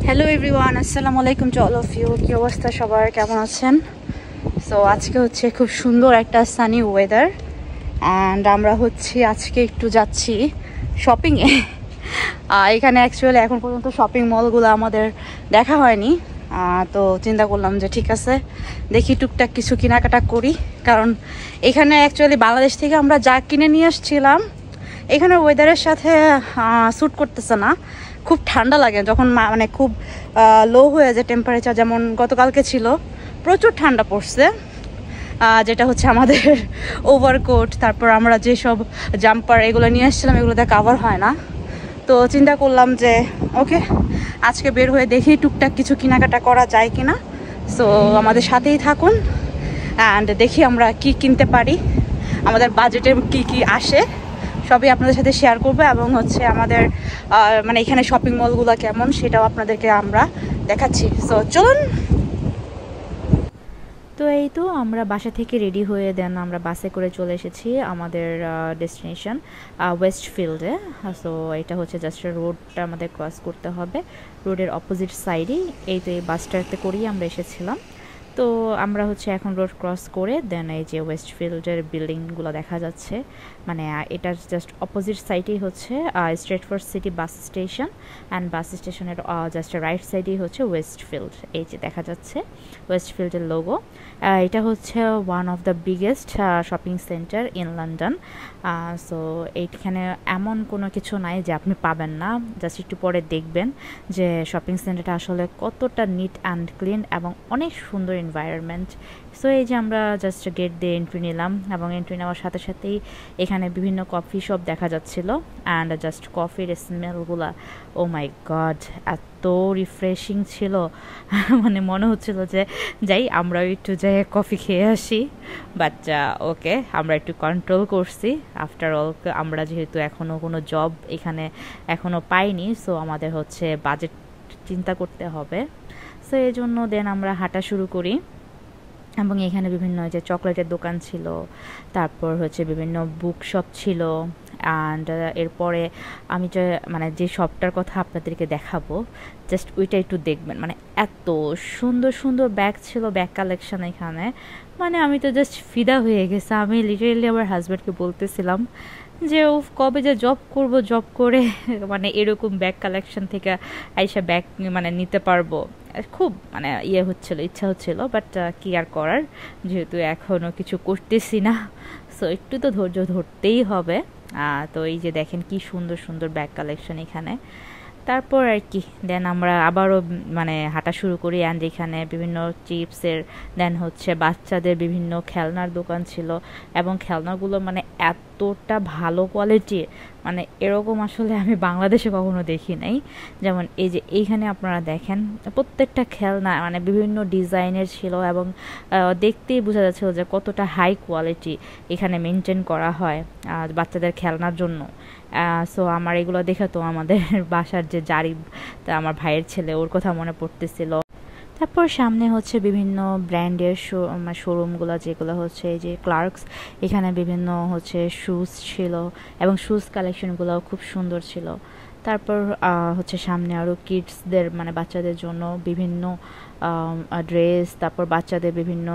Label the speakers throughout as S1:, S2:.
S1: Hello everyone, আসসালামু আলাইকুম to all of you. কি অবস্থা সবার, কেমন আছেন? সো আজকে হচ্ছে খুব সুন্দর একটা সানি ওয়েদার অ্যান্ড আমরা হচ্ছে আজকে একটু যাচ্ছি শপিংয়ে। এখানে অ্যাকচুয়ালি এখন পর্যন্ত শপিং মলগুলো আমাদের দেখা হয়নি, তো চিন্তা করলাম যে ঠিক আছে দেখি টুকটাক কিছু কেনাকাটা করি, কারণ এখানে অ্যাকচুয়ালি বাংলাদেশ থেকে আমরা যা কিনে নিয়ে আসছিলাম এখানে ওয়েদারের সাথে স্যুট করতেছে না। খুব ঠান্ডা লাগে যখন মানে খুব লো হয়ে যায় টেম্পারেচার, যেমন গতকালকে ছিল প্রচুর ঠান্ডা পড়ছে, যেটা হচ্ছে আমাদের ওভারকোট তারপর আমরা যেসব জাম্পার এগুলো নিয়ে আসছিলাম এগুলোতে কাভার হয় না। তো চিন্তা করলাম যে ওকে আজকে বের হয়ে দেখি টুকটাক কিছু কেনাকাটা করা যায় কিনা। সো আমাদের সাথেই থাকুন অ্যান্ড দেখি আমরা কি কিনতে পারি, আমাদের বাজেটে কি কি আসে সবই আপনাদের সাথে শেয়ার করবো, এবং হচ্ছে আমাদের মানে এখানে শপিং মলগুলো কেমন সেটাও আপনাদেরকে আমরা দেখাচ্ছি। সো চলুন।
S2: তো এই তো আমরা বাসা থেকে রেডি হয়ে দেন আমরা বাসে করে চলে এসেছি আমাদের ডেস্টিনেশন ওয়েস্টফিল্ডে। সো এটা হচ্ছে জাস্ট রোডটা আমাদের ক্রস করতে হবে, রোডের অপোজিট সাইডেই এই তো এই বাসটাতে করেই আমরা এসেছিলাম। তো আমরা হচ্ছে এখন রোড ক্রস করে দেন এই যে ওয়েস্টফিল্ডের বিল্ডিংগুলো দেখা যাচ্ছে, মানে এটার জাস্ট অপোজিট সাইডেই হচ্ছে Stratford city bus station, and bus স্টেশনের জাস্ট রাইট সাইডেই হচ্ছে ওয়েস্টফিল্ড, এই যে দেখা যাচ্ছে ওয়েস্টফিল্ডের লোগো। এটা হচ্ছে one of the biggest shopping centre in London. So এইখানে এমন কোনো কিছু নাই যে আপনি পাবেন না, জাস্ট একটু পরে দেখবেন যে শপিং সেন্টারটা আসলে কতটা নিট অ্যান্ড ক্লিন এবং অনেক সুন্দর এনভায়রনমেন্ট। সো এই যে আমরা জাস্ট গেট দিয়ে এন্ট্রি নিলাম, এবং এন্ট্রি নেওয়ার সাথে সাথেই এখানে বিভিন্ন কফি শপ দেখা যাচ্ছিল, অ্যান্ড জাস্ট কফির স্মেলগুলা ও মাই গড এত রিফ্রেশিং ছিল, মানে মনে হচ্ছিল যে যাই আমরাও একটু যাই কফি খেয়ে আসি। বাট ওকে আমরা একটু কন্ট্রোল করছি, আফটার অল আমরা যেহেতু এখনও কোনো জব এখানে এখনও পাইনি, সো আমাদের হচ্ছে বাজেট চিন্তা করতে হবে। সো এই জন্য দেন আমরা হাঁটা শুরু করি, এবং এখানে বিভিন্ন যে চকলেটের দোকান ছিল, তারপর হচ্ছে বিভিন্ন বুক শপ ছিল, অ্যান্ড এরপরে আমি যে শপটার কথা আপনাদেরকে দেখাবো জাস্ট ওইটা একটু দেখবেন, মানে এত সুন্দর সুন্দর ব্যাগ ছিল, ব্যাগ কালেকশন এখানে, মানে আমি তো জাস্ট ফিদা হয়ে গেছি। আমি লিটারেলি আমার হাজব্যান্ডকে বলতেছিলাম যে ও কবে যে জব করব, জব করে মানে এরকম ব্যাগ কালেকশন থেকে আইসা ব্যাগ মানে নিতে পারবো, খুব মানে ইচ্ছা হচ্ছিল। বাট কি আর করার, যেহেতু এখনও কিছু করতেছি না, সো একটু তো ধৈর্য ধরতেই হবে। তো এই যে দেখেন কি সুন্দর সুন্দর ব্যাগ কালেকশন এখানে। তারপর আর কি দেন আমরা আবারও মানে হাঁটা শুরু করি, অ্যান্ড এখানে বিভিন্ন চিপসের দেন হচ্ছে বাচ্চাদের বিভিন্ন খেলনার দোকান ছিল, এবং খেলনাগুলো মানে এতটা ভালো কোয়ালিটির, মানে এরকম আসলে আমি বাংলাদেশে কখনো দেখি নাই। যেমন এই যে এইখানে আপনারা দেখেন প্রত্যেকটা খেলনা মানে বিভিন্ন ডিজাইনের ছিল, এবং দেখতেই বোঝা যাচ্ছিল যে কতটা হাই কোয়ালিটি এখানে মেনটেন করা হয় বাচ্চাদের খেলনার জন্য। সো আমার এগুলো দেখে তো আমাদের বাসার যে জারিব, তা আমার ভাইয়ের ছেলে, ওর কথা মনে পড়তেছিল। তারপর সামনে হচ্ছে বিভিন্ন ব্র্যান্ডের শোরুমগুলো, যেগুলো হচ্ছে এই যে ক্লার্কস, এখানে বিভিন্ন হচ্ছে শুজ ছিল, এবং শুজ কালেকশনগুলোও খুব সুন্দর ছিল। তারপর হচ্ছে সামনে আরও কিডসদের মানে বাচ্চাদের জন্য বিভিন্ন ড্রেস, তারপর বাচ্চাদের বিভিন্ন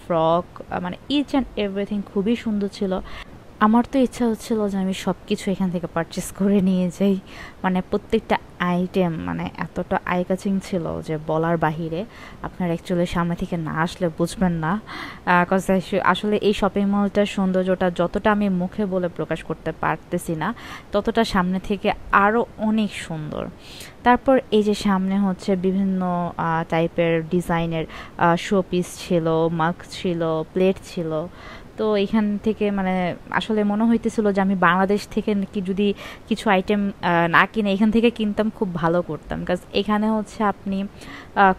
S2: ফ্রক, মানে ইচ অ্যান্ড এভরিথিং খুবই সুন্দর ছিল। আমার তো ইচ্ছা হচ্ছিল যে আমি সব কিছু এখান থেকে পারচেস করে নিয়ে যাই, মানে প্রত্যেকটা আইটেম মানে এতটা আই কাচিং ছিল যে বলার বাহিরে। আপনার অ্যাকচুয়ালি সামনে থেকে না আসলে বুঝবেন না, কজ আসলে এই শপিং মলটার সৌন্দর্যটা যতটা আমি মুখে বলে প্রকাশ করতে পারতেছি না, ততটা সামনে থেকে আরও অনেক সুন্দর। তারপর এই যে সামনে হচ্ছে বিভিন্ন টাইপের ডিজাইনের শোপিস ছিল, মাগ ছিল, প্লেট ছিল। তো এখান থেকে মানে আসলে মনে হইতেছিল যে আমি বাংলাদেশ থেকে কি যদি কিছু আইটেম না কিনে এখান থেকে কিনতাম খুব ভালো করতাম, কারণ এখানে হচ্ছে আপনি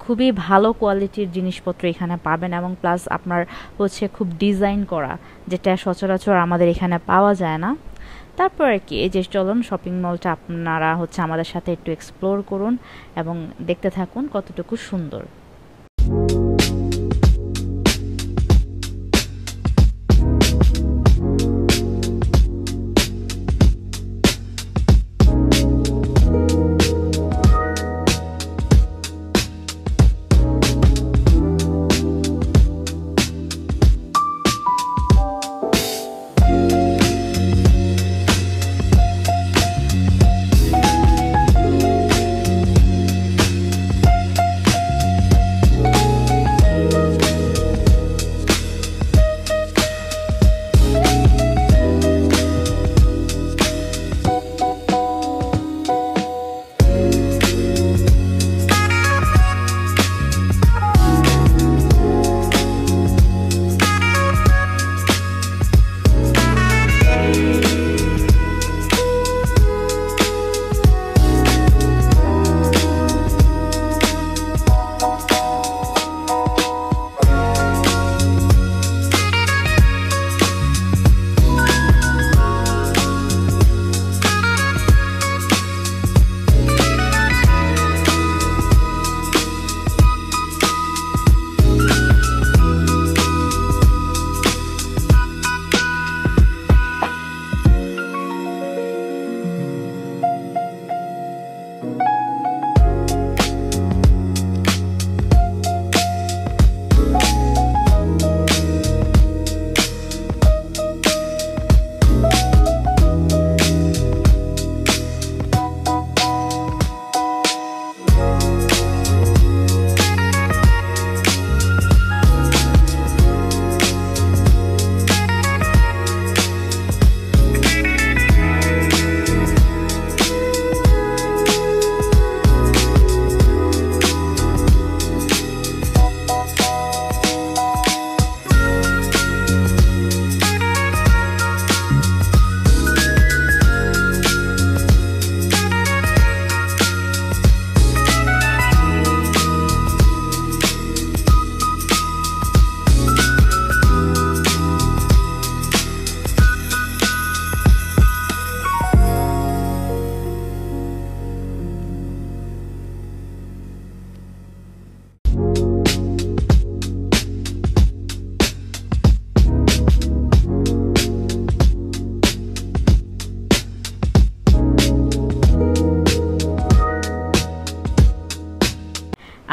S2: খুবই ভালো কোয়ালিটির জিনিসপত্র এখানে পাবেন, এবং প্লাস আপনার হচ্ছে খুব ডিজাইন করা, যেটা সচরাচর আমাদের এখানে পাওয়া যায় না। তারপর আর কি এই যে চলুন শপিং মলটা আপনারা হচ্ছে আমাদের সাথে একটু এক্সপ্লোর করুন এবং দেখতে থাকুন কতটুকু সুন্দর।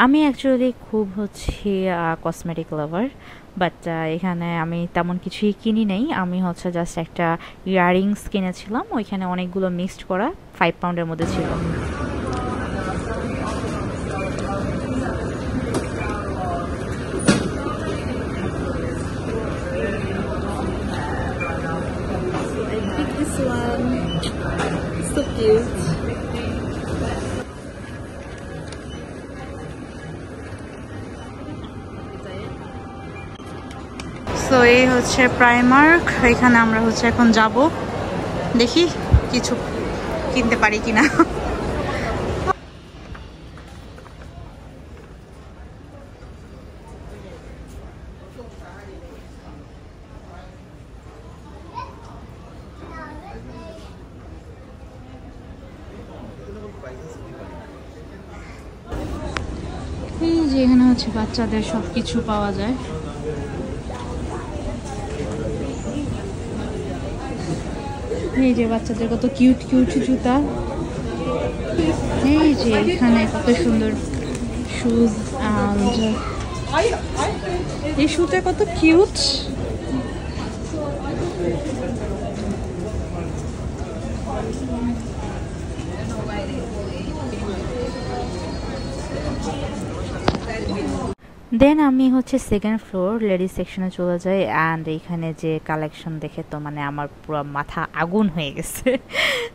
S2: আমি অ্যাকচুয়ালি খুব হচ্ছে কসমেটিক লাভার, বাট এখানে আমি তেমন কিছুই কিনি নেই। আমি হচ্ছে জাস্ট একটা ইয়াররিংস কিনেছিলাম, ওইখানে অনেকগুলো মিক্সড করা 5 পাউন্ডের মধ্যে ছিল।
S1: সো এই হচ্ছে প্রাইমার্ক, এখানে আমরা হচ্ছে এখন যাব, দেখি কিছু কিনতে পারি কিনা। এই যে এখানে হচ্ছে বাচ্চাদের সব কিছু পাওয়া যায়। এই যে বাচ্চাদের কত কিউট কিউট জুতা, এই যে এখানে কত সুন্দর শুজ, এই শুটা কত কিউট।
S2: দেন আমি হচ্ছে সেকেন্ড ফ্লোর লেডিস সেকশনে চলে যাই অ্যান্ড এইখানে যে কালেকশন দেখে তো মানে আমার পুরো মাথা আগুন হয়ে গেছে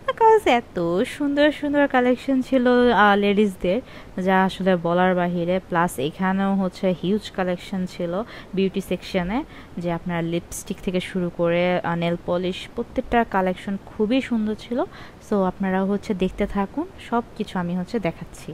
S2: বিকজ এত সুন্দর সুন্দর কালেকশন ছিল লেডিসদের, যা আসলে বলার বাহিরে। প্লাস এখানেও হচ্ছে হিউজ কালেকশন ছিল বিউটি সেকশনে, যে আপনার লিপস্টিক থেকে শুরু করে নেল পলিশ প্রত্যেকটা কালেকশন খুবই সুন্দর ছিল। সো আপনারা হচ্ছে দেখতে থাকুন, সব কিছু আমি হচ্ছে দেখাচ্ছি।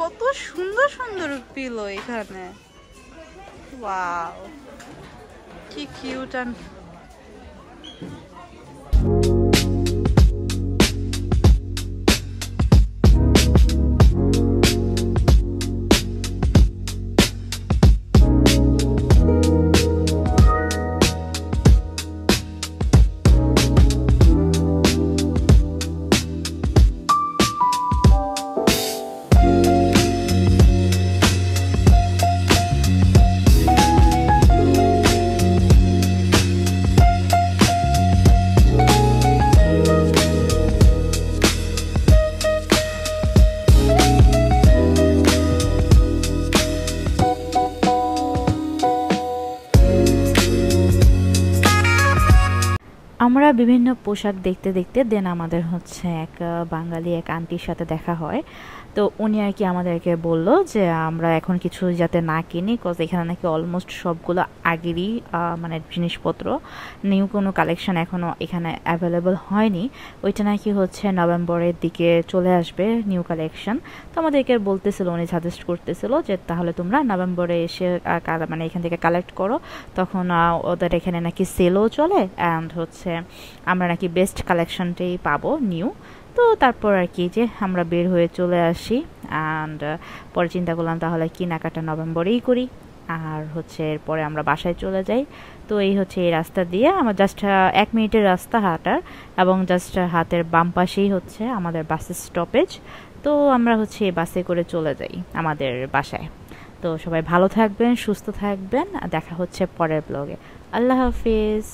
S1: কত সুন্দর সুন্দর পিলো এখানে, ওয়াও কি কিউট অ্যান্ড
S2: আমরা বিভিন্ন পোশাক দেখতে দেখতে দেন আমাদের হচ্ছে এক বাঙালি এক আন্টির সাথে দেখা হয়। তো উনি আর কি আমাদেরকে বললো যে আমরা এখন কিছু যাতে না কিনি, কজ এখানে নাকি অলমোস্ট সবগুলো আগেরই মানে জিনিসপত্র, নিউ কোনো কালেকশন এখনও এখানে অ্যাভেলেবল হয়নি। ওইটা নাকি হচ্ছে নভেম্বরের দিকে চলে আসবে নিউ কালেকশন। তো আমাদেরকে বলতেছিল, উনি সাজেস্ট করতেছিল যে তাহলে তোমরা নভেম্বরে এসে মানে এখান থেকে কালেক্ট করো, তখন ওদের এখানে নাকি সেলও চলে অ্যান্ড হচ্ছে আমরা নাকি বেস্ট কালেকশনটাই পাবো নিউ। তো তারপর আর কি যে আমরা বের হয়ে চলে আসি অ্যান্ড পরে চিন্তা করলাম তাহলে কেনাকাটা নভেম্বরেই করি, আর হচ্ছে এরপরে আমরা বাসায় চলে যাই। তো এই হচ্ছে এই রাস্তা দিয়ে আমার জাস্ট 1 মিনিটের রাস্তা হাঁটার, এবং জাস্ট হাতের বাম পাশেই হচ্ছে আমাদের বাসের স্টপেজ। তো আমরা হচ্ছে এই বাসে করে চলে যাই আমাদের বাসায়। তো সবাই ভালো থাকবেন, সুস্থ থাকবেন, দেখা হচ্ছে পরের ব্লগে। আল্লাহ হাফিজ।